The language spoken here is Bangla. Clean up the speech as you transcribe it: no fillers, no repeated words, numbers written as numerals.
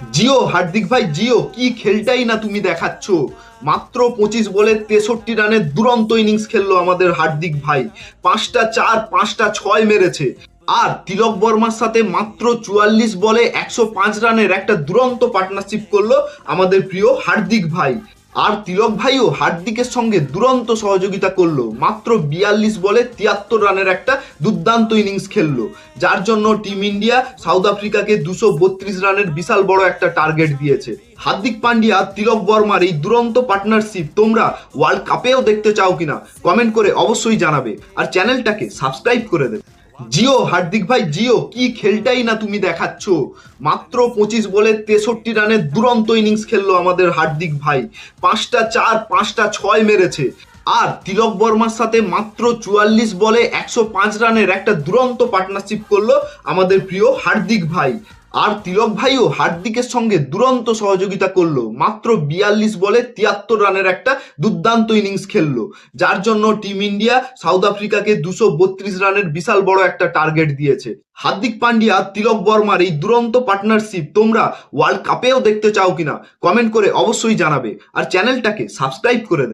জিও হার্দিক ভাই জিও কি খেলটাই না তুমি দেখাচ্ছ। মাত্র 25 বলে 63 রানের দুরন্ত ইনিংস খেললো আমাদের হার্দিক ভাই। 5টা 4 5টা 6 মেরেছে। আর তিলক বর্মার সাথে মাত্র 44 বলে 105 রানের একটা দুরন্ত পার্টনারশিপ করলো আমাদের প্রিয় হার্দিক ভাই। আর তিলক ভাইও হার্দিকের সঙ্গে দুরন্ত সহযোগিতা করলো, মাত্র 42 বলে 73 রানের একটা দুর্দান্ত ইনিংস খেললো, যার জন্য টিম ইন্ডিয়া সাউথ আফ্রিকাকে 232 রানের বিশাল বড় একটা টার্গেট দিয়েছে। হার্দিক পান্ডিয়া তিলক বর্মার এই দুরন্ত পার্টনারশিপ তোমরা ওয়ার্ল্ড কাপেও দেখতে চাও কিনা কমেন্ট করে অবশ্যই জানাবে, আর চ্যানেলটাকে সাবস্ক্রাইব করে দেবে। জিও হার্দিক ভাই জিও কি খেলটাই না তুমি দেখাচ্ছ। মাত্র 25 বলে 63 রানের দুরন্ত ইনিংস খেললো আমাদের হার্দিক ভাই। 5টা 4 5টা 6 মেরেছে। আর তিলক বর্মার সাথে মাত্র 44 বলে 105 রানের একটা দুরন্ত পার্টনারশিপ করলো আমাদের প্রিয় হার্দিক ভাই। আর তিলক ভাইও হার্দিকের সঙ্গে দুরন্ত সহযোগিতা করলো, মাত্র 42 বলে 73 রানের একটা দুর্দান্ত ইনিংস খেললো, যার জন্য টিম ইন্ডিয়া সাউথ আফ্রিকাকে 232 রানের বিশাল বড় একটা টার্গেট দিয়েছে। হার্দিক পান্ডিয়া তিলক বর্মার এই দুরন্ত পার্টনারশিপ তোমরা ওয়ার্ল্ড কাপেও দেখতে চাও কিনা কমেন্ট করে অবশ্যই জানাবে, আর চ্যানেলটাকে সাবস্ক্রাইব করে দেবে।